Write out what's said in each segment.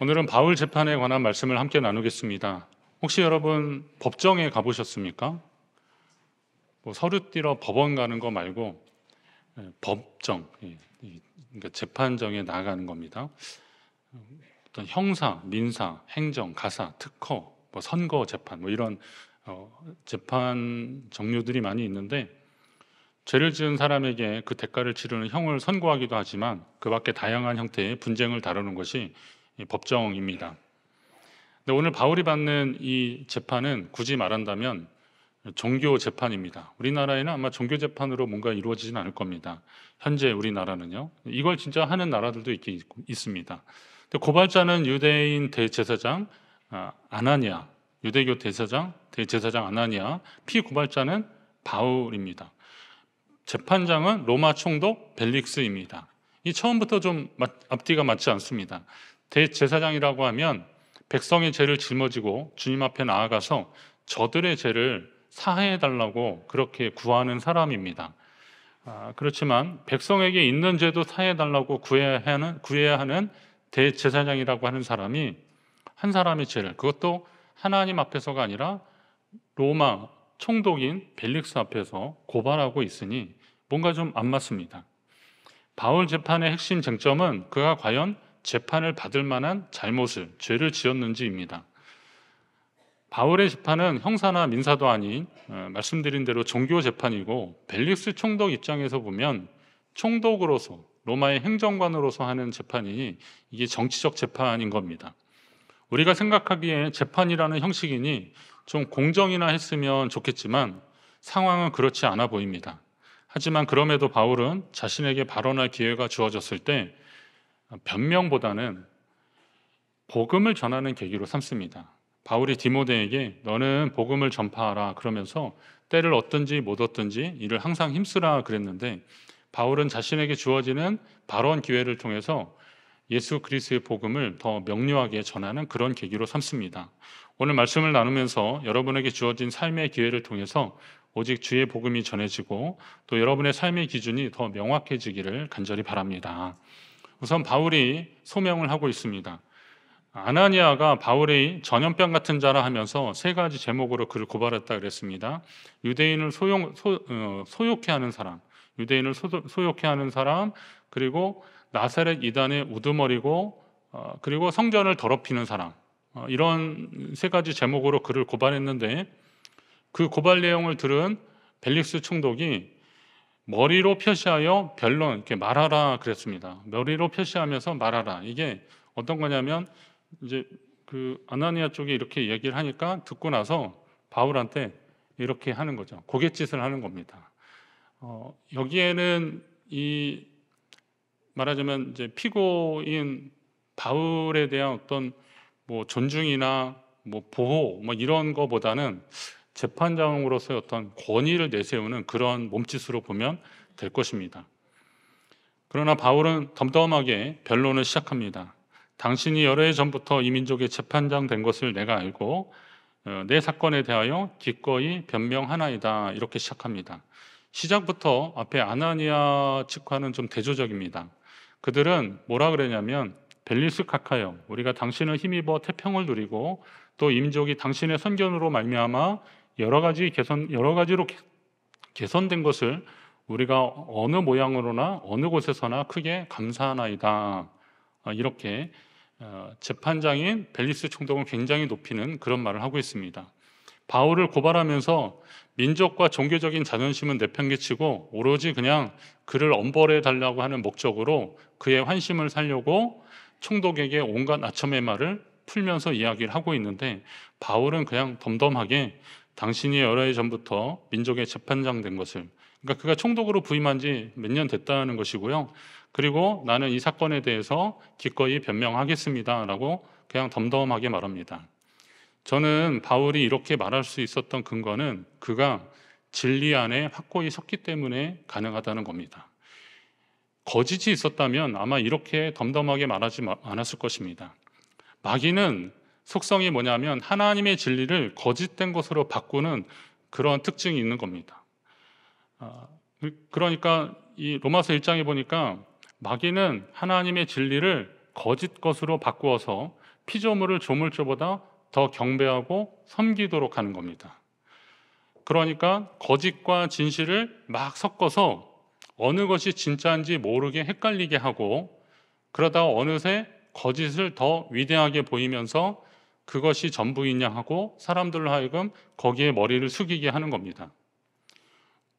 오늘은 바울 재판에 관한 말씀을 함께 나누겠습니다. 혹시 여러분 법정에 가보셨습니까? 서류 띠러 법원 가는 거 말고 법정, 그러니까 재판정에 나가는 겁니다. 어떤 형사, 민사, 행정, 가사, 특허, 선거 재판 이런 재판 종류들이 많이 있는데, 죄를 지은 사람에게 그 대가를 치르는 형을 선고하기도 하지만 그 밖에 다양한 형태의 분쟁을 다루는 것이 이 법정입니다. 근데 오늘 바울이 받는 이 재판은 굳이 말한다면 종교 재판입니다. 우리나라에는 아마 종교 재판으로 뭔가 이루어지진 않을 겁니다. 현재 우리나라는요. 이걸 진짜 하는 나라들도 있습니다. 근데 고발자는 유대인 대제사장 아나니아, 유대교 대제사장 아나니아, 피고발자는 바울입니다. 재판장은 로마 총독 벨릭스입니다. 이 처음부터 좀 앞뒤가 맞지 않습니다. 대제사장이라고 하면 백성의 죄를 짊어지고 주님 앞에 나아가서 저들의 죄를 사해달라고 그렇게 구하는 사람입니다. 그렇지만 백성에게 있는 죄도 사해달라고 구해야 하는 대제사장이라고 하는 사람이 한 사람의 죄를, 그것도 하나님 앞에서가 아니라 로마 총독인 벨릭스 앞에서 고발하고 있으니 뭔가 좀 안 맞습니다. 바울 재판의 핵심 쟁점은 그가 과연 재판을 받을 만한 죄를 지었는지입니다. 바울의 재판은 형사나 민사도 아닌 말씀드린 대로 종교 재판이고, 벨릭스 총독 입장에서 보면 총독으로서, 로마의 행정관으로서 하는 재판이니 이게 정치적 재판인 겁니다. 우리가 생각하기에 재판이라는 형식이니 좀 공정이나 했으면 좋겠지만 상황은 그렇지 않아 보입니다. 하지만 그럼에도 바울은 자신에게 발언할 기회가 주어졌을 때 변명보다는 복음을 전하는 계기로 삼습니다. 바울이 디모데에게 너는 복음을 전파하라 그러면서 때를 얻든지 못 얻든지 이를 항상 힘쓰라 그랬는데, 바울은 자신에게 주어지는 발언 기회를 통해서 예수 그리스도의 복음을 더 명료하게 전하는 그런 계기로 삼습니다. 오늘 말씀을 나누면서 여러분에게 주어진 삶의 기회를 통해서 오직 주의 복음이 전해지고 또 여러분의 삶의 기준이 더 명확해지기를 간절히 바랍니다. 우선 바울이 소명을 하고 있습니다. 아나니아가 바울의 전염병 같은 자라 하면서 세 가지 제목으로 그를 고발했다 그랬습니다. 유대인을 소욕해 하는 사람, 유대인을 소욕해 하는 사람, 그리고 나사렛 이단의 우두머리고, 그리고 성전을 더럽히는 사람, 이런 세 가지 제목으로 그를 고발했는데, 그 고발 내용을 들은 벨릭스 총독이 머리로 표시하여 변론, 이렇게 말하라 그랬습니다. 머리로 표시하면서 말하라. 이게 어떤 거냐면 이제 그 아나니아 쪽이 이렇게 얘기를 하니까 듣고 나서 바울한테 이렇게 하는 거죠. 고갯짓을 하는 겁니다. 여기에는 이 말하자면 이제 피고인 바울에 대한 어떤 존중이나 보호 이런 거보다는 재판장으로서의 어떤 권위를 내세우는 그런 몸짓으로 보면 될 것입니다. 그러나 바울은 덤덤하게 변론을 시작합니다. 당신이 여러 해 전부터 이 민족의 재판장 된 것을 내가 알고 내 사건에 대하여 기꺼이 변명하나이다, 이렇게 시작합니다. 시작부터 앞에 아나니아 측과는 좀 대조적입니다. 그들은 뭐라 그러냐면 벨리스 카카요, 우리가 당신을 힘입어 태평을 누리고 또 이 민족이 당신의 선견으로 말미암아 여러 가지로 개선된 것을 우리가 어느 모양으로나 어느 곳에서나 크게 감사하나이다, 이렇게 재판장인 벨리스 총독을 굉장히 높이는 그런 말을 하고 있습니다. 바울을 고발하면서 민족과 종교적인 자존심은 내팽개치고 오로지 그냥 그를 엄벌해 달라고 하는 목적으로 그의 환심을 살려고 총독에게 온갖 아첨의 말을 풀면서 이야기를 하고 있는데, 바울은 그냥 덤덤하게 당신이 여러 해 전부터 민족의 재판장 된 것을, 그러니까 그가 총독으로 부임한 지 몇 년 됐다는 것이고요. 그리고 나는 이 사건에 대해서 기꺼이 변명하겠습니다 라고 그냥 덤덤하게 말합니다. 저는 바울이 이렇게 말할 수 있었던 근거는 그가 진리 안에 확고히 섰기 때문에 가능하다는 겁니다. 거짓이 있었다면 아마 이렇게 덤덤하게 말하지 않았을 것입니다. 마귀는 속성이 뭐냐면 하나님의 진리를 거짓된 것으로 바꾸는 그런 특징이 있는 겁니다. 그러니까 이 로마서 1장에 보니까 마귀는 하나님의 진리를 거짓 것으로 바꾸어서 피조물을 조물주보다 더 경배하고 섬기도록 하는 겁니다. 그러니까 거짓과 진실을 막 섞어서 어느 것이 진짜인지 모르게 헷갈리게 하고, 그러다가 어느새 거짓을 더 위대하게 보이면서 그것이 전부이냐 하고 사람들로 하여금 거기에 머리를 숙이게 하는 겁니다.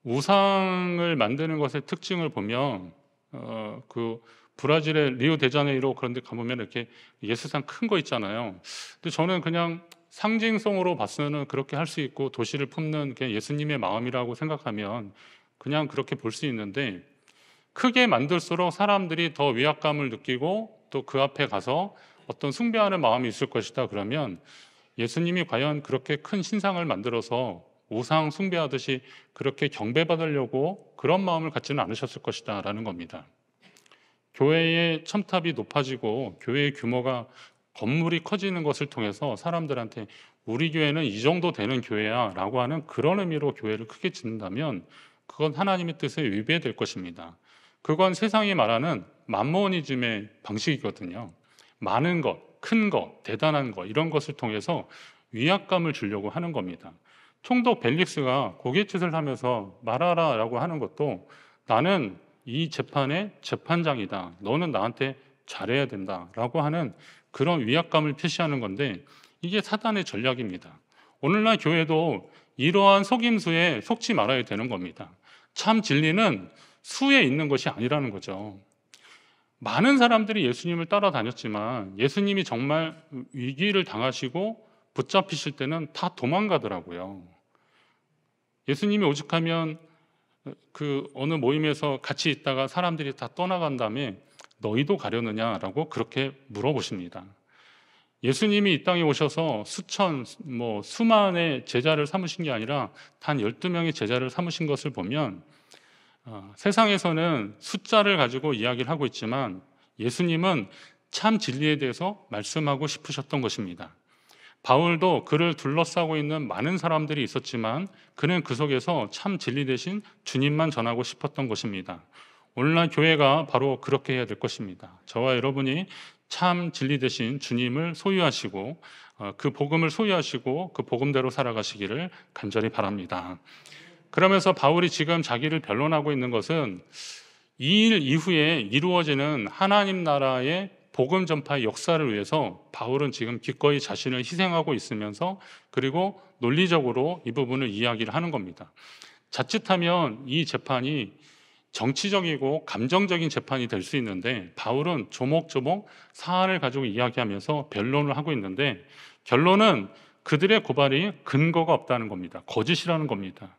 우상을 만드는 것의 특징을 보면 그 브라질의 리우데자네이루 그런 데 가보면 이렇게 예수상 큰 거 있잖아요. 근데 저는 그냥 상징성으로 봤으면 그렇게 할 수 있고, 도시를 품는 게 예수님의 마음이라고 생각하면 그냥 그렇게 볼 수 있는데, 크게 만들수록 사람들이 더 위압감을 느끼고 또 그 앞에 가서 어떤 숭배하는 마음이 있을 것이다. 그러면 예수님이 과연 그렇게 큰 신상을 만들어서 우상 숭배하듯이 그렇게 경배받으려고 그런 마음을 갖지는 않으셨을 것이다 라는 겁니다. 교회의 첨탑이 높아지고 교회의 규모가, 건물이 커지는 것을 통해서 사람들한테 우리 교회는 이 정도 되는 교회야 라고 하는 그런 의미로 교회를 크게 짓는다면 그건 하나님의 뜻에 위배될 것입니다. 그건 세상이 말하는 맘모니즘의 방식이거든요. 많은 것, 큰 것, 대단한 것, 이런 것을 통해서 위압감을 주려고 하는 겁니다. 총독 벨릭스가 고갯짓을 하면서 말하라 라고 하는 것도, 나는 이 재판의 재판장이다, 너는 나한테 잘해야 된다 라고 하는 그런 위압감을 표시하는 건데, 이게 사단의 전략입니다. 오늘날 교회도 이러한 속임수에 속지 말아야 되는 겁니다. 참 진리는 수에 있는 것이 아니라는 거죠. 많은 사람들이 예수님을 따라다녔지만 예수님이 정말 위기를 당하시고 붙잡히실 때는 다 도망가더라고요. 예수님이 오죽하면 그 어느 모임에서 같이 있다가 사람들이 다 떠나간 다음에 너희도 가려느냐라고 그렇게 물어보십니다. 예수님이 이 땅에 오셔서 수만의 제자를 삼으신 게 아니라 단 12명의 제자를 삼으신 것을 보면, 세상에서는 숫자를 가지고 이야기를 하고 있지만 예수님은 참 진리에 대해서 말씀하고 싶으셨던 것입니다. 바울도 그를 둘러싸고 있는 많은 사람들이 있었지만 그는 그 속에서 참 진리 대신 주님만 전하고 싶었던 것입니다. 오늘날 교회가 바로 그렇게 해야 될 것입니다. 저와 여러분이 참 진리 대신 주님을 소유하시고 그 복음을 소유하시고 그 복음대로 살아가시기를 간절히 바랍니다. 그러면서 바울이 지금 자기를 변론하고 있는 것은 이 일 이후에 이루어지는 하나님 나라의 복음 전파의 역사를 위해서 바울은 지금 기꺼이 자신을 희생하고 있으면서, 그리고 논리적으로 이 부분을 이야기를 하는 겁니다. 자칫하면 이 재판이 정치적이고 감정적인 재판이 될 수 있는데, 바울은 조목조목 사안을 가지고 이야기하면서 변론을 하고 있는데, 결론은 그들의 고발이 근거가 없다는 겁니다. 거짓이라는 겁니다.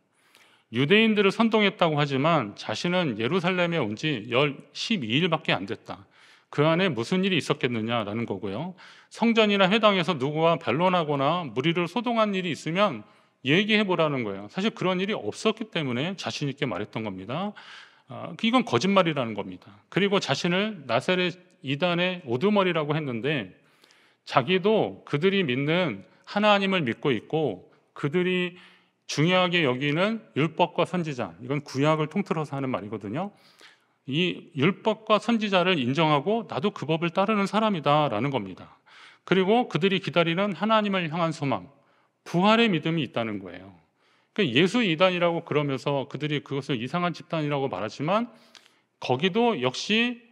유대인들을 선동했다고 하지만 자신은 예루살렘에 온 지 12일밖에 안 됐다. 그 안에 무슨 일이 있었겠느냐라는 거고요. 성전이나 회당에서 누구와 변론하거나 무리를 소동한 일이 있으면 얘기해보라는 거예요. 사실 그런 일이 없었기 때문에 자신 있게 말했던 겁니다. 이건 거짓말이라는 겁니다. 그리고 자신을 나사렛 이단의 오두머리라고 했는데, 자기도 그들이 믿는 하나님을 믿고 있고 그들이 중요하게 여기는 율법과 선지자, 이건 구약을 통틀어서 하는 말이거든요. 이 율법과 선지자를 인정하고 나도 그 법을 따르는 사람이다라는 겁니다. 그리고 그들이 기다리는 하나님을 향한 소망, 부활의 믿음이 있다는 거예요. 그러니까 예수 이단이라고 그러면서 그들이 그것을 이상한 집단이라고 말하지만 거기도 역시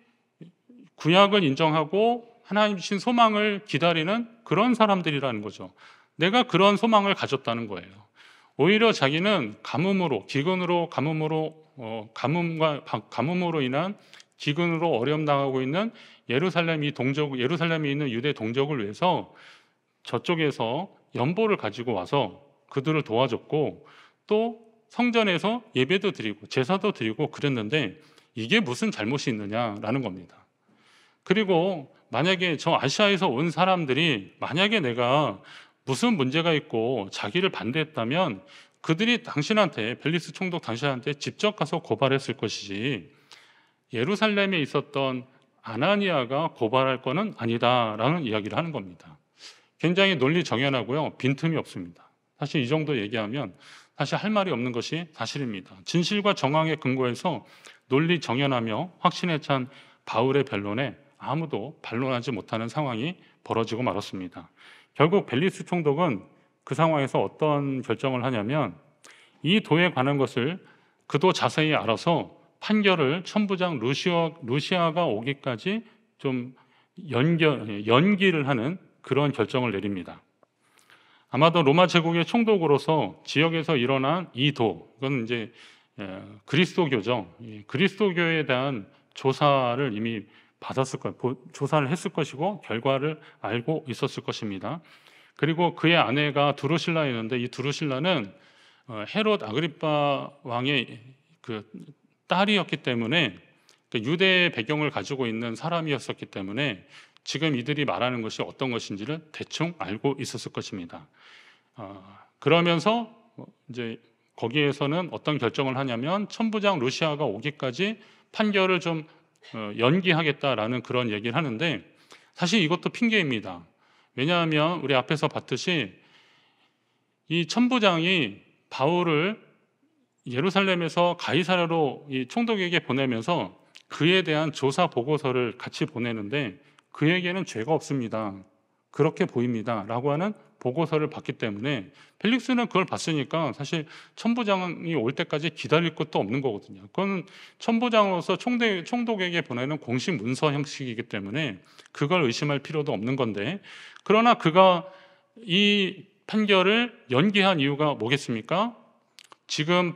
구약을 인정하고 하나님 주신 소망을 기다리는 그런 사람들이라는 거죠. 내가 그런 소망을 가졌다는 거예요. 오히려 자기는 가뭄으로 인한 기근으로 어려움 당하고 있는 예루살렘에 있는 유대 동족을 위해서 저쪽에서 연보를 가지고 와서 그들을 도와줬고, 또 성전에서 예배도 드리고 제사도 드리고 그랬는데 이게 무슨 잘못이 있느냐라는 겁니다. 그리고 만약에 저 아시아에서 온 사람들이 만약에 내가 무슨 문제가 있고 자기를 반대했다면 그들이 당신한테, 벨릭스 총독 당신한테 직접 가서 고발했을 것이지 예루살렘에 있었던 아나니아가 고발할 거는 아니다라는 이야기를 하는 겁니다. 굉장히 논리 정연하고요, 빈틈이 없습니다. 사실 이 정도 얘기하면 사실 할 말이 없는 것이 사실입니다. 진실과 정황에 근거해서 논리 정연하며 확신에 찬 바울의 변론에 아무도 반론하지 못하는 상황이 벌어지고 말았습니다. 결국 벨리스 총독은 그 상황에서 어떤 결정을 하냐면 이 도에 관한 것을 그도 자세히 알아서 판결을 천부장 루시아가 오기까지 좀 연기를 하는 그런 결정을 내립니다. 아마도 로마 제국의 총독으로서 지역에서 일어난 이 도, 이건 이제 그리스도교죠. 그리스도교에 대한 조사를 이미 조사를 했을 것이고 결과를 알고 있었을 것입니다. 그리고 그의 아내가 두루실라였는데 이 두루실라는 헤롯 아그리파 왕의 그 딸이었기 때문에 유대 배경을 가지고 있는 사람이었었기 때문에 지금 이들이 말하는 것이 어떤 것인지를 대충 알고 있었을 것입니다. 그러면서 이제 거기에서는 어떤 결정을 하냐면 천부장 루시아가 오기까지 판결을 좀 연기하겠다라는 그런 얘기를 하는데 사실 이것도 핑계입니다. 왜냐하면 우리 앞에서 봤듯이 이 천부장이 바울을 예루살렘에서 가이사랴로 이 총독에게 보내면서 그에 대한 조사 보고서를 같이 보내는데 그에게는 죄가 없습니다. 그렇게 보입니다. 라고 하는 보고서를 받기 때문에 펠릭스는 그걸 봤으니까 사실 천부장이 올 때까지 기다릴 것도 없는 거거든요. 그건 천부장으로서 총독에게 보내는 공식 문서 형식이기 때문에 그걸 의심할 필요도 없는 건데 그러나 그가 이 판결을 연기한 이유가 뭐겠습니까? 지금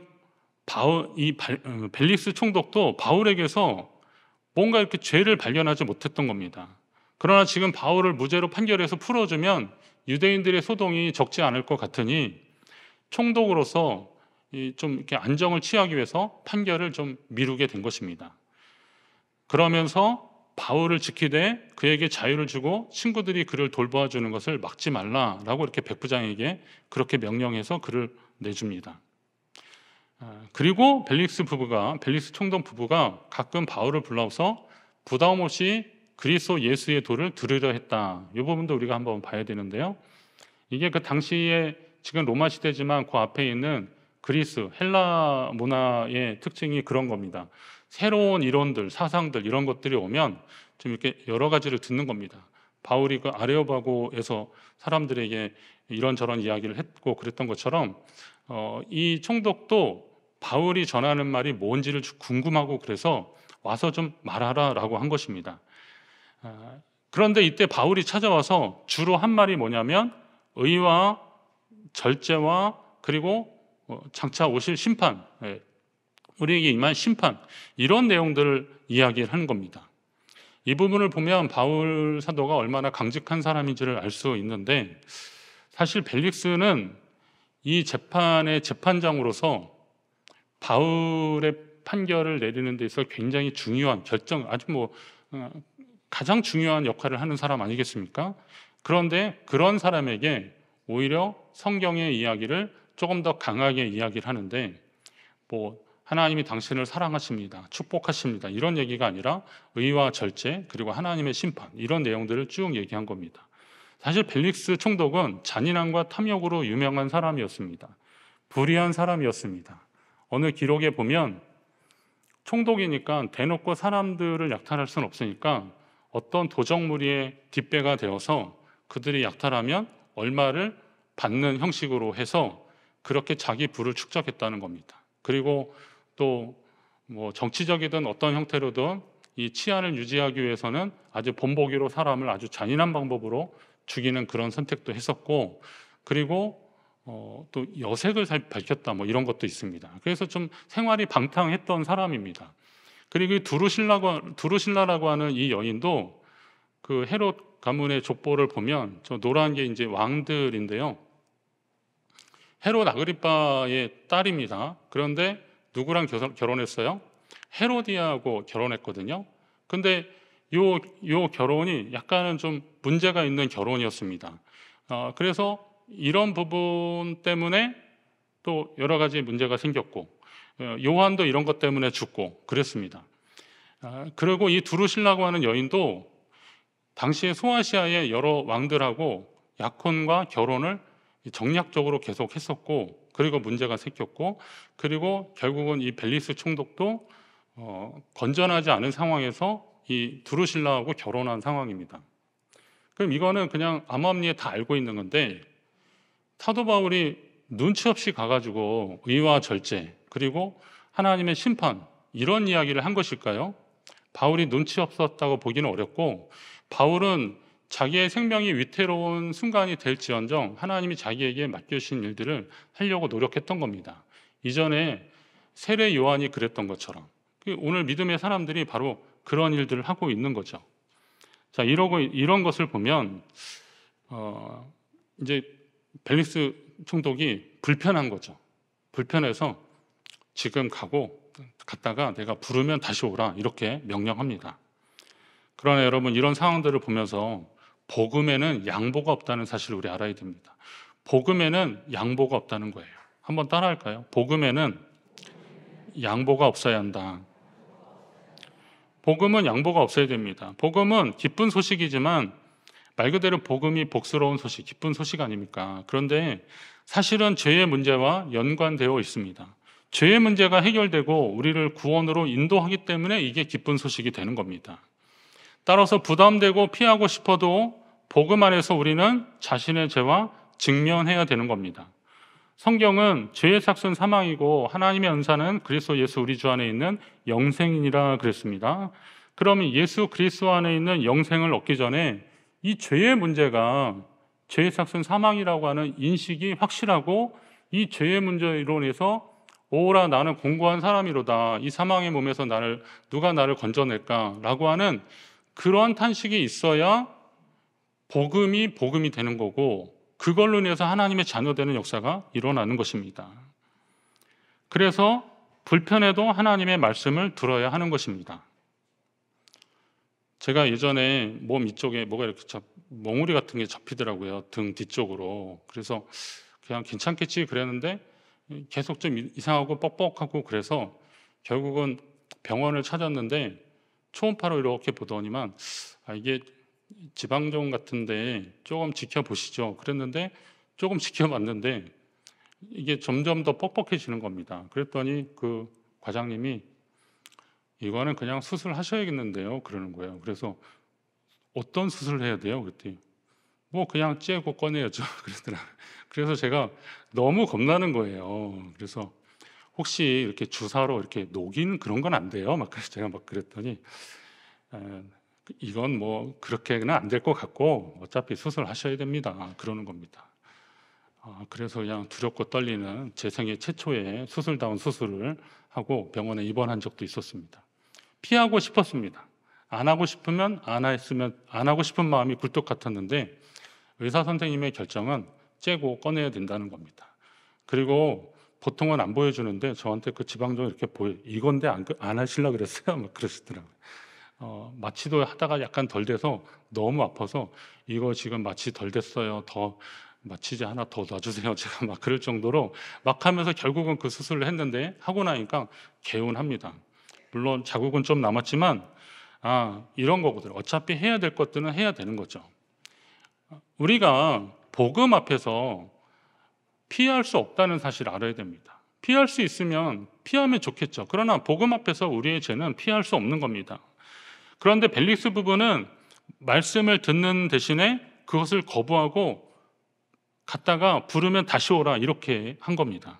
벨릭스 총독도 바울에게서 뭔가 이렇게 죄를 발견하지 못했던 겁니다. 그러나 지금 바울을 무죄로 판결해서 풀어주면 유대인들의 소동이 적지 않을 것 같으니 총독으로서 좀 이렇게 안정을 취하기 위해서 판결을 좀 미루게 된 것입니다. 그러면서 바울을 지키되 그에게 자유를 주고 친구들이 그를 돌보아주는 것을 막지 말라라고 이렇게 백부장에게 그렇게 명령해서 그를 내줍니다. 그리고 벨릭스 총독 부부가 가끔 바울을 불러서 부담 없이 그리스도 예수의 도를 들으려 했다. 이 부분도 우리가 한번 봐야 되는데요. 이게 그 당시에 지금 로마 시대지만 그 앞에 있는 그리스, 헬라 문화의 특징이 그런 겁니다. 새로운 이론들, 사상들 이런 것들이 오면 좀 이렇게 여러 가지를 듣는 겁니다. 바울이 그 아레오바고에서 사람들에게 이런저런 이야기를 했고 그랬던 것처럼 이 총독도 바울이 전하는 말이 뭔지를 궁금하고 그래서 와서 좀 말하라라고 한 것입니다. 그런데 이때 바울이 찾아와서 주로 한 말이 뭐냐면 의와 절제와 그리고 장차 오실 심판, 우리에게 임한 심판 이런 내용들을 이야기를 하는 겁니다. 이 부분을 보면 바울 사도가 얼마나 강직한 사람인지를 알 수 있는데 사실 벨릭스는 이 재판의 재판장으로서 바울의 판결을 내리는 데 있어 굉장히 중요한 가장 중요한 역할을 하는 사람 아니겠습니까? 그런데 그런 사람에게 오히려 성경의 이야기를 조금 더 강하게 이야기를 하는데 하나님이 당신을 사랑하십니다. 축복하십니다. 이런 얘기가 아니라 의와 절제 그리고 하나님의 심판 이런 내용들을 쭉 얘기한 겁니다. 사실 벨릭스 총독은 잔인함과 탐욕으로 유명한 사람이었습니다. 불의한 사람이었습니다. 어느 기록에 보면 총독이니까 대놓고 사람들을 약탈할 수는 없으니까 어떤 도적무리의 뒷배가 되어서 그들이 약탈하면 얼마를 받는 형식으로 해서 그렇게 자기 부를 축적했다는 겁니다. 그리고 또 정치적이든 어떤 형태로든 이 치안을 유지하기 위해서는 아주 본보기로 사람을 아주 잔인한 방법으로 죽이는 그런 선택도 했었고 그리고 또 여색을 밝혔다 이런 것도 있습니다. 그래서 좀 생활이 방탕했던 사람입니다. 그리고 두루실라라고 하는 이 여인도 그 헤롯 가문의 족보를 보면 저 노란 게 이제 왕들인데요. 헤롯 아그리파의 딸입니다. 그런데 누구랑 결혼했어요? 헤로디아하고 결혼했거든요. 근데 요 결혼이 약간은 좀 문제가 있는 결혼이었습니다. 그래서 이런 부분 때문에 또 여러 가지 문제가 생겼고 요한도 이런 것 때문에 죽고 그랬습니다. 그리고 이 두루실라고 하는 여인도 당시에 소아시아의 여러 왕들하고 약혼과 결혼을 정략적으로 계속 했었고 그리고 문제가 생겼고 그리고 결국은 이 벨리스 총독도 건전하지 않은 상황에서 이 두루실라하고 결혼한 상황입니다. 그럼 이거는 그냥 암암리에 다 알고 있는 건데 사도 바울이 눈치 없이 가가지고 의와 절제 그리고 하나님의 심판 이런 이야기를 한 것일까요? 바울이 눈치 없었다고 보기는 어렵고 바울은 자기의 생명이 위태로운 순간이 될지언정 하나님이 자기에게 맡겨주신 일들을 하려고 노력했던 겁니다. 이전에 세례 요한이 그랬던 것처럼 오늘 믿음의 사람들이 바로 그런 일들을 하고 있는 거죠. 자, 이런 것을 보면 이제 벨릭스 총독이 불편한 거죠. 불편해서 지금 갔다가 내가 부르면 다시 오라 이렇게 명령합니다. 그러나 여러분 이런 상황들을 보면서 복음에는 양보가 없다는 사실을 우리 알아야 됩니다. 복음에는 양보가 없다는 거예요. 한번 따라할까요? 복음에는 양보가 없어야 한다. 복음은 양보가 없어야 됩니다. 복음은 기쁜 소식이지만 말 그대로 복음이 복스러운 소식, 기쁜 소식 아닙니까? 그런데 사실은 죄의 문제와 연관되어 있습니다. 죄의 문제가 해결되고 우리를 구원으로 인도하기 때문에 이게 기쁜 소식이 되는 겁니다. 따라서 부담되고 피하고 싶어도 복음 안에서 우리는 자신의 죄와 직면해야 되는 겁니다. 성경은 죄의 삭은 사망이고 하나님의 은사는 그리스도 예수 우리 주 안에 있는 영생이니라 그랬습니다. 그러면 예수 그리스도 안에 있는 영생을 얻기 전에 이 죄의 문제가 죄의 삭은 사망이라고 하는 인식이 확실하고 이 죄의 문제로 인해서 오라 나는 공고한 사람이로다 이 사망의 몸에서 누가 나를 건져낼까라고 하는 그러한 탄식이 있어야 복음이 되는 거고 그걸로 인해서 하나님의 자녀되는 역사가 일어나는 것입니다. 그래서 불편해도 하나님의 말씀을 들어야 하는 것입니다. 제가 예전에 몸 이쪽에 뭐가 이렇게 멍울이 같은 게 잡히더라고요. 등 뒤쪽으로. 그래서 그냥 괜찮겠지 그랬는데 계속 좀 이상하고 뻑뻑하고 그래서 결국은 병원을 찾았는데 초음파로 이렇게 보더니만 이게 지방종 같은데 조금 지켜보시죠. 그랬는데 조금 지켜봤는데 이게 점점 더 뻑뻑해지는 겁니다. 그랬더니 그 과장님이 이거는 그냥 수술하셔야겠는데요. 그러는 거예요. 그래서 어떤 수술을 해야 돼요? 그랬더니 뭐 그냥 째고 꺼내야죠. 그러더라고요. 그래서 제가 너무 겁나는 거예요. 그래서 혹시 이렇게 주사로 이렇게 녹이는 그런 건 안 돼요? 막 그래서 제가 막 그랬더니 이건 뭐 그렇게는 안 될 것 같고 어차피 수술하셔야 됩니다. 그러는 겁니다. 그래서 그냥 두렵고 떨리는 제 생애 최초의 수술다운 수술을 하고 병원에 입원한 적도 있었습니다. 피하고 싶었습니다. 안 하고 싶으면 안 하고 싶은 마음이 굴뚝 같았는데 의사 선생님의 결정은 째고 꺼내야 된다는 겁니다. 그리고 보통은 안 보여주는데 저한테 그 지방종 이렇게 이건데 안 하시려고 그랬어요. 막 그러시더라고요. 마취도 하다가 약간 덜 돼서 너무 아파서 이거 지금 마취 덜 됐어요. 더 마취제 하나 더 놔주세요. 제가 막 그럴 정도로 막 하면서 결국은 그 수술을 했는데 하고 나니까 개운합니다. 물론 자국은 좀 남았지만 이런 거거든요. 어차피 해야 될 것들은 해야 되는 거죠. 우리가 복음 앞에서 피할 수 없다는 사실을 알아야 됩니다. 피할 수 있으면 피하면 좋겠죠. 그러나 복음 앞에서 우리의 죄는 피할 수 없는 겁니다. 그런데 벨릭스 부부는 말씀을 듣는 대신에 그것을 거부하고 갔다가 부르면 다시 오라 이렇게 한 겁니다.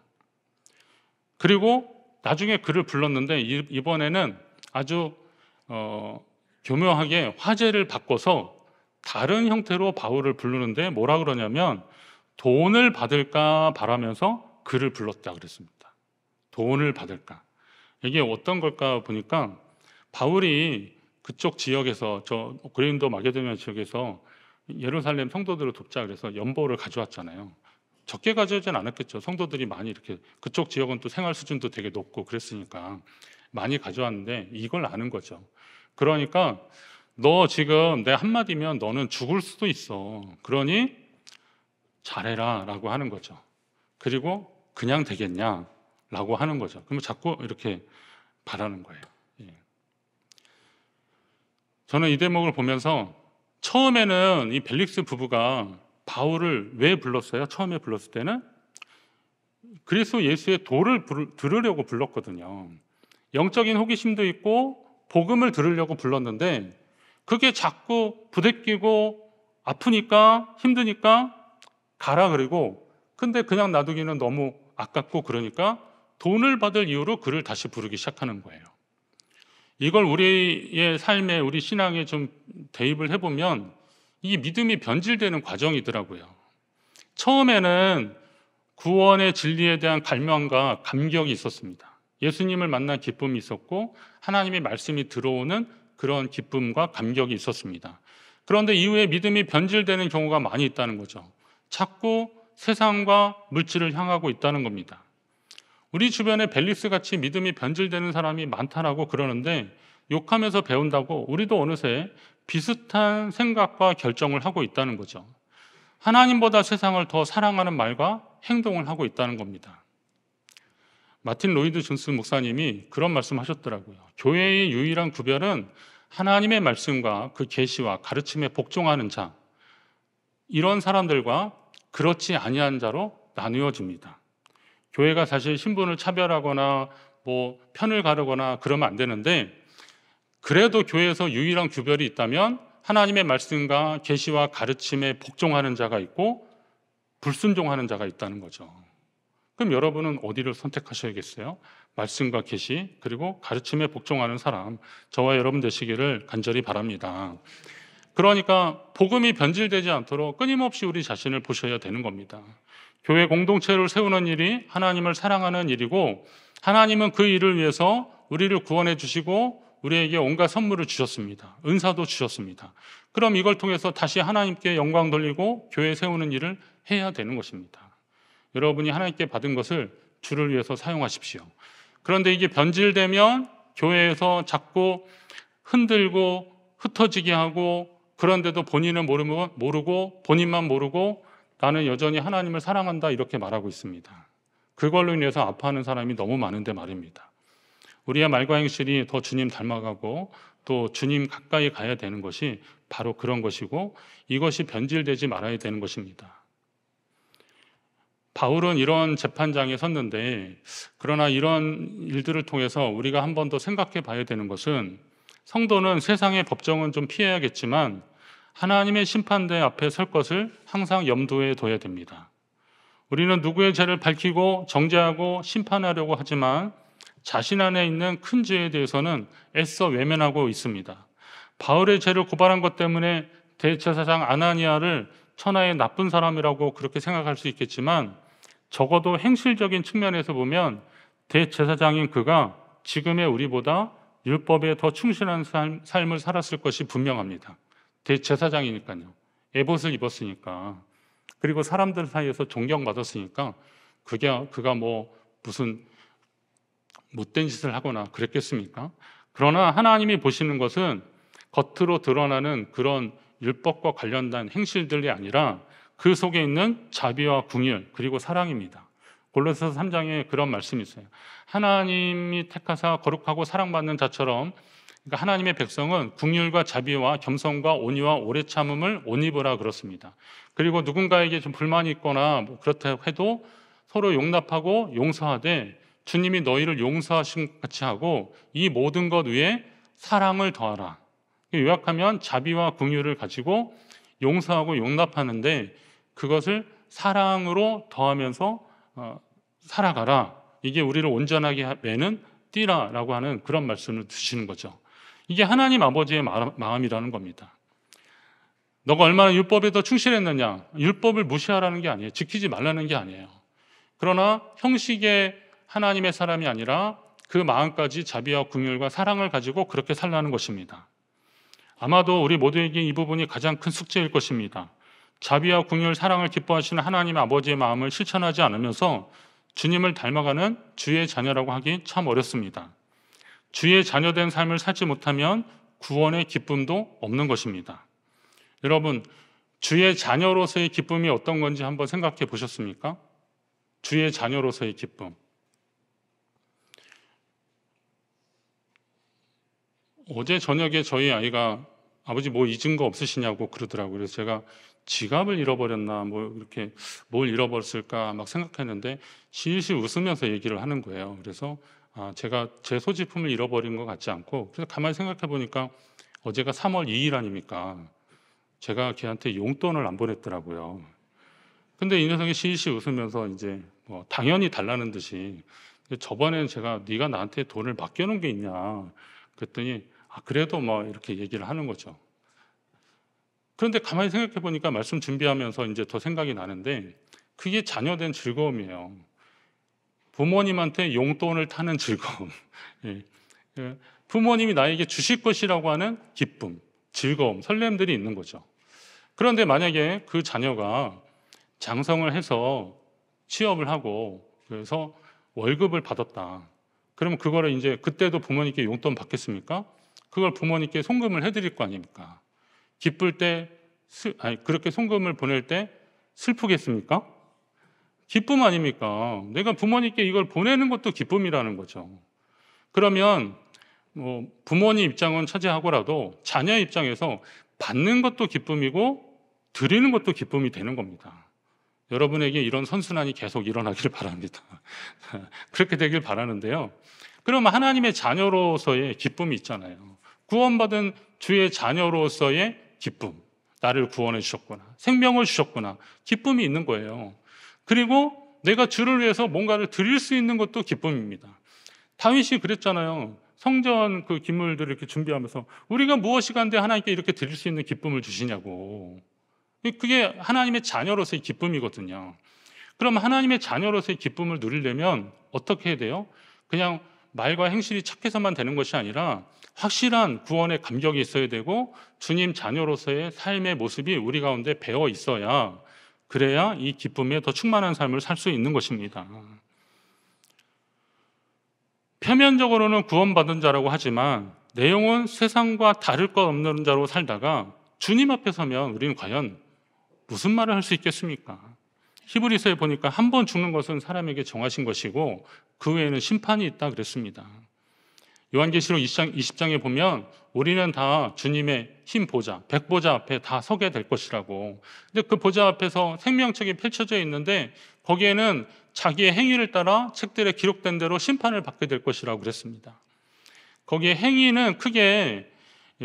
그리고 나중에 그를 불렀는데 이번에는 아주 교묘하게 화제를 바꿔서 다른 형태로 바울을 부르는데 뭐라 그러냐면 돈을 받을까 바라면서 그를 불렀다 그랬습니다. 돈을 받을까. 이게 어떤 걸까 보니까 바울이 그쪽 지역에서 저 고린도 마게도냐 지역에서 예루살렘 성도들을 돕자 그래서 연보를 가져왔잖아요. 적게 가져오진 않았겠죠. 성도들이 많이 이렇게 그쪽 지역은 또 생활 수준도 되게 높고 그랬으니까 많이 가져왔는데 이걸 아는 거죠. 그러니까 너 지금 내 한마디면 너는 죽을 수도 있어. 그러니 잘해라 라고 하는 거죠. 그리고 그냥 되겠냐 라고 하는 거죠. 그러면 자꾸 이렇게 바라는 거예요. 저는 이 대목을 보면서 처음에는 이 벨릭스 부부가 바울을 왜 불렀어요? 처음에 불렀을 때는 그리스도 예수의 도를 들으려고 불렀거든요. 영적인 호기심도 있고 복음을 들으려고 불렀는데 그게 자꾸 부대끼고 아프니까 힘드니까 가라 그러고, 근데 그냥 놔두기는 너무 아깝고 그러니까 돈을 받을 이유로 그를 다시 부르기 시작하는 거예요. 이걸 우리의 삶에, 우리 신앙에 좀 대입을 해보면 이 믿음이 변질되는 과정이더라고요. 처음에는 구원의 진리에 대한 갈망과 감격이 있었습니다. 예수님을 만난 기쁨이 있었고 하나님의 말씀이 들어오는 그런 기쁨과 감격이 있었습니다. 그런데 이후에 믿음이 변질되는 경우가 많이 있다는 거죠. 자꾸 세상과 물질을 향하고 있다는 겁니다. 우리 주변에 벨리스 같이 믿음이 변질되는 사람이 많다라고 그러는데, 욕하면서 배운다고 우리도 어느새 비슷한 생각과 결정을 하고 있다는 거죠. 하나님보다 세상을 더 사랑하는 말과 행동을 하고 있다는 겁니다. 마틴 로이드 존스 목사님이 그런 말씀하셨더라고요. 교회의 유일한 구별은 하나님의 말씀과 그 계시와 가르침에 복종하는 자, 이런 사람들과 그렇지 아니한 자로 나누어집니다. 교회가 사실 신분을 차별하거나 편을 가르거나 그러면 안 되는데, 그래도 교회에서 유일한 구별이 있다면 하나님의 말씀과 계시와 가르침에 복종하는 자가 있고 불순종하는 자가 있다는 거죠. 그럼 여러분은 어디를 선택하셔야겠어요? 말씀과 계시 그리고 가르침에 복종하는 사람, 저와 여러분 되시기를 간절히 바랍니다. 그러니까 복음이 변질되지 않도록 끊임없이 우리 자신을 보셔야 되는 겁니다. 교회 공동체를 세우는 일이 하나님을 사랑하는 일이고, 하나님은 그 일을 위해서 우리를 구원해 주시고 우리에게 온갖 선물을 주셨습니다. 은사도 주셨습니다. 그럼 이걸 통해서 다시 하나님께 영광 돌리고 교회 세우는 일을 해야 되는 것입니다. 여러분이 하나님께 받은 것을 주를 위해서 사용하십시오. 그런데 이게 변질되면 교회에서 자꾸 흔들고 흩어지게 하고, 그런데도 본인은 모르고 본인만 모르고 나는 여전히 하나님을 사랑한다 이렇게 말하고 있습니다. 그걸로 인해서 아파하는 사람이 너무 많은데 말입니다. 우리의 말과 행실이 더 주님 닮아가고 또 주님 가까이 가야 되는 것이 바로 그런 것이고, 이것이 변질되지 말아야 되는 것입니다. 바울은 이런 재판장에 섰는데, 그러나 이런 일들을 통해서 우리가 한 번 더 생각해 봐야 되는 것은, 성도는 세상의 법정은 좀 피해야겠지만 하나님의 심판대 앞에 설 것을 항상 염두에 둬야 됩니다. 우리는 누구의 죄를 밝히고 정죄하고 심판하려고 하지만 자신 안에 있는 큰 죄에 대해서는 애써 외면하고 있습니다. 바울의 죄를 고발한 것 때문에 대제사장 아나니아를 천하의 나쁜 사람이라고 그렇게 생각할 수 있겠지만, 적어도 행실적인 측면에서 보면 대제사장인 그가 지금의 우리보다 율법에 더 충실한 삶을 살았을 것이 분명합니다. 대제사장이니까요. 에봇을 입었으니까, 그리고 사람들 사이에서 존경받았으니까 그가 무슨 못된 짓을 하거나 그랬겠습니까? 그러나 하나님이 보시는 것은 겉으로 드러나는 그런 율법과 관련된 행실들이 아니라 그 속에 있는 자비와 긍휼 그리고 사랑입니다. 골로새서 3장에 그런 말씀이 있어요. 하나님이 택하사 거룩하고 사랑받는 자처럼, 그러니까 하나님의 백성은 긍휼과 자비와 겸손과 온유와 오래 참음을 옷 입으라 그렇습니다. 그리고 누군가에게 좀 불만이 있거나 그렇다 해도 서로 용납하고 용서하되 주님이 너희를 용서하신 것 같이 하고 이 모든 것 위에 사랑을 더하라. 요약하면 자비와 긍휼을 가지고 용서하고 용납하는데, 그것을 사랑으로 더하면서 살아가라. 이게 우리를 온전하게 매는 띠라라고 하는 그런 말씀을 주시는 거죠. 이게 하나님 아버지의 마음이라는 겁니다. 너가 얼마나 율법에 더 충실했느냐, 율법을 무시하라는 게 아니에요. 지키지 말라는 게 아니에요. 그러나 형식의 하나님의 사람이 아니라 그 마음까지 자비와 긍휼과 사랑을 가지고 그렇게 살라는 것입니다. 아마도 우리 모두에게 이 부분이 가장 큰 숙제일 것입니다. 자비와 긍휼, 사랑을 기뻐하시는 하나님 아버지의 마음을 실천하지 않으면서 주님을 닮아가는 주의 자녀라고 하기 참 어렵습니다. 주의 자녀된 삶을 살지 못하면 구원의 기쁨도 없는 것입니다. 여러분, 주의 자녀로서의 기쁨이 어떤 건지 한번 생각해 보셨습니까? 주의 자녀로서의 기쁨. 어제 저녁에 저희 아이가 아버지 뭐 잊은 거 없으시냐고 그러더라고요. 그래서 제가 지갑을 잃어버렸나 이렇게 뭘 잃어버렸을까 막 생각했는데 실실 웃으면서 얘기를 하는 거예요. 그래서 제가 제 소지품을 잃어버린 것 같지 않고, 그래서 가만히 생각해 보니까 어제가 3월 2일 아닙니까? 제가 걔한테 용돈을 안 보냈더라고요. 근데 이 녀석이 시시 웃으면서 이제 뭐 당연히 달라는 듯이, 저번엔 제가 네가 나한테 돈을 맡겨놓은 게 있냐 그랬더니 그래도 뭐 이렇게 얘기를 하는 거죠. 그런데 가만히 생각해 보니까 말씀 준비하면서 이제 더 생각이 나는데, 그게 자녀된 즐거움이에요. 부모님한테 용돈을 타는 즐거움. 예. 부모님이 나에게 주실 것이라고 하는 기쁨, 즐거움, 설렘들이 있는 거죠. 그런데 만약에 그 자녀가 장성을 해서 취업을 하고 그래서 월급을 받았다. 그러면 그거를 이제 그때도 부모님께 용돈 받겠습니까? 그걸 부모님께 송금을 해드릴 거 아닙니까? 기쁠 때, 그렇게 송금을 보낼 때 슬프겠습니까? 기쁨 아닙니까? 내가 부모님께 이걸 보내는 것도 기쁨이라는 거죠. 그러면 뭐 부모님 입장은 차지하고라도 자녀 입장에서 받는 것도 기쁨이고 드리는 것도 기쁨이 되는 겁니다. 여러분에게 이런 선순환이 계속 일어나길 바랍니다. 그렇게 되길 바라는데요. 그럼 하나님의 자녀로서의 기쁨이 있잖아요. 구원받은 주의 자녀로서의 기쁨. 나를 구원해 주셨구나. 생명을 주셨구나. 기쁨이 있는 거예요. 그리고 내가 주를 위해서 뭔가를 드릴 수 있는 것도 기쁨입니다. 다윗이 그랬잖아요. 성전 그 기물들을 이렇게 준비하면서 우리가 무엇이 간데 하나님께 이렇게 드릴 수 있는 기쁨을 주시냐고. 그게 하나님의 자녀로서의 기쁨이거든요. 그럼 하나님의 자녀로서의 기쁨을 누리려면 어떻게 해야 돼요? 그냥 말과 행실이 착해서만 되는 것이 아니라 확실한 구원의 감격이 있어야 되고 주님 자녀로서의 삶의 모습이 우리 가운데 배어 있어야, 그래야 이 기쁨에 더 충만한 삶을 살 수 있는 것입니다. 표면적으로는 구원받은 자라고 하지만 내용은 세상과 다를 것 없는 자로 살다가 주님 앞에 서면 우리는 과연 무슨 말을 할 수 있겠습니까? 히브리서에 보니까 한 번 죽는 것은 사람에게 정하신 것이고 그 외에는 심판이 있다 그랬습니다. 요한계시록 20장에 보면 우리는 다 주님의 흰 보좌, 백보좌 앞에 다 서게 될 것이라고. 근데 그 보좌 앞에서 생명책이 펼쳐져 있는데 거기에는 자기의 행위를 따라 책들에 기록된 대로 심판을 받게 될 것이라고 그랬습니다. 거기에 행위는 크게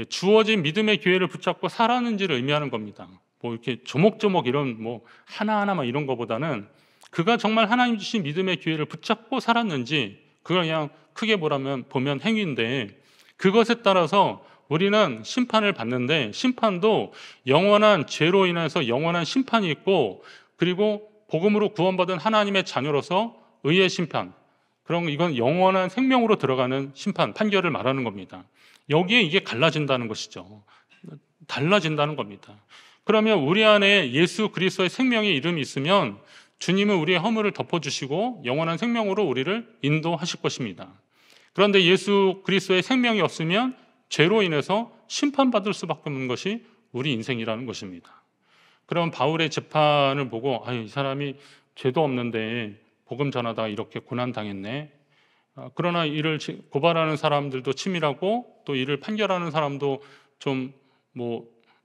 주어진 믿음의 기회를 붙잡고 살았는지를 의미하는 겁니다. 뭐 이렇게 조목조목 이런 뭐 하나하나 이런 거보다는 그가 정말 하나님 주신 믿음의 기회를 붙잡고 살았는지, 그걸 그냥 크게 보면 행위인데, 그것에 따라서 우리는 심판을 받는데, 심판도 영원한 죄로 인해서 영원한 심판이 있고, 그리고 복음으로 구원받은 하나님의 자녀로서 의의 심판, 그럼 이건 영원한 생명으로 들어가는 심판, 판결을 말하는 겁니다. 여기에 이게 갈라진다는 것이죠. 달라진다는 겁니다. 그러면 우리 안에 예수 그리스도의 생명의 이름이 있으면 주님은 우리의 허물을 덮어주시고 영원한 생명으로 우리를 인도하실 것입니다. 그런데 예수 그리스도의 생명이 없으면 죄로 인해서 심판받을 수밖에 없는 것이 우리 인생이라는 것입니다. 그럼 바울의 재판을 보고 이 사람이 죄도 없는데 복음 전하다가 이렇게 고난당했네. 그러나 이를 고발하는 사람들도 치밀하고 또 이를 판결하는 사람도 좀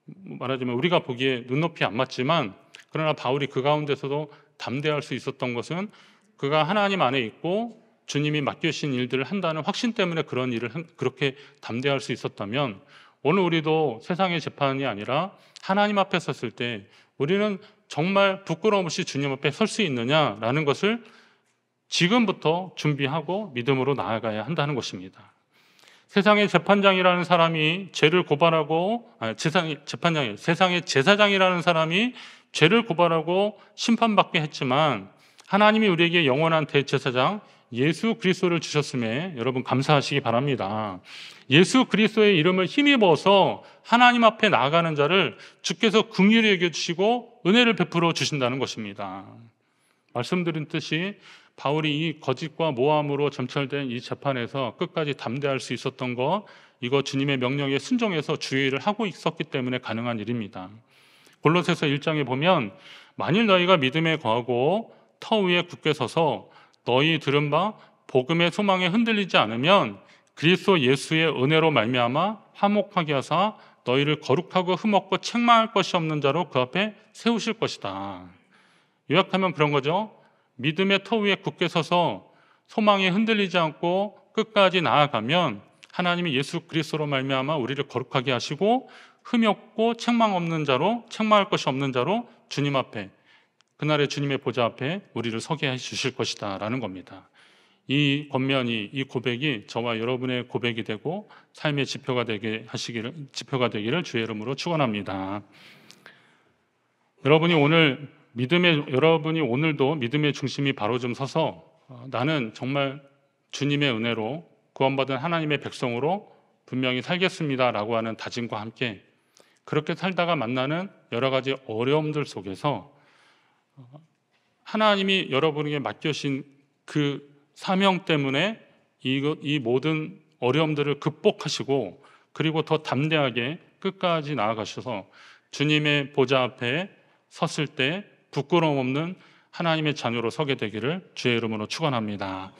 말하자면 우리가 보기에 눈높이 안 맞지만, 그러나 바울이 그 가운데서도 담대할 수 있었던 것은 그가 하나님 안에 있고 주님이 맡겨주신 일들을 한다는 확신 때문에 그런 일을 그렇게 담대할 수 있었다면, 오늘 우리도 세상의 재판이 아니라 하나님 앞에 섰을 때 우리는 정말 부끄러움 없이 주님 앞에 설 수 있느냐라는 것을 지금부터 준비하고 믿음으로 나아가야 한다는 것입니다. 세상의 재판장이라는 사람이 죄를 고발하고 세상의 제사장이라는 사람이 죄를 고발하고 심판받게 했지만 하나님이 우리에게 영원한 대제사장 예수 그리스도를 주셨음에 여러분 감사하시기 바랍니다. 예수 그리스도의 이름을 힘입어서 하나님 앞에 나아가는 자를 주께서 긍휼히 여겨주시고 은혜를 베풀어 주신다는 것입니다. 말씀드린 듯이 바울이 이 거짓과 모함으로 점철된 이 재판에서 끝까지 담대할 수 있었던 것, 이거 주님의 명령에 순종해서 주의 일을 하고 있었기 때문에 가능한 일입니다. 골로새서 1장에 보면 만일 너희가 믿음에 거하고 터 위에 굳게 서서 너희 들은 바 복음의 소망에 흔들리지 않으면 그리스도 예수의 은혜로 말미암아 화목하게 하사 너희를 거룩하고 흠없고 책망할 것이 없는 자로 그 앞에 세우실 것이다. 요약하면 그런 거죠. 믿음의 터 위에 굳게 서서 소망이 흔들리지 않고 끝까지 나아가면 하나님이 예수 그리스도로 말미암아 우리를 거룩하게 하시고 흠이 없고 책망할 것이 없는 자로 주님 앞에, 그날의 주님의 보좌 앞에 우리를 서게 해 주실 것이다 라는 겁니다. 이 권면이, 이 고백이 저와 여러분의 고백이 되고 삶의 지표가 되기를 주의 이름으로 축원합니다. 여러분이 오늘도 믿음의 중심이 바로 좀 서서 나는 정말 주님의 은혜로 구원받은 하나님의 백성으로 분명히 살겠습니다 라고 하는 다짐과 함께 그렇게 살다가 만나는 여러 가지 어려움들 속에서 하나님이 여러분에게 맡겨신 그 사명 때문에 이 모든 어려움들을 극복하시고 그리고 더 담대하게 끝까지 나아가셔서 주님의 보좌 앞에 섰을 때 부끄러움 없는 하나님의 자녀로 서게 되기를 주의 이름으로 축원합니다.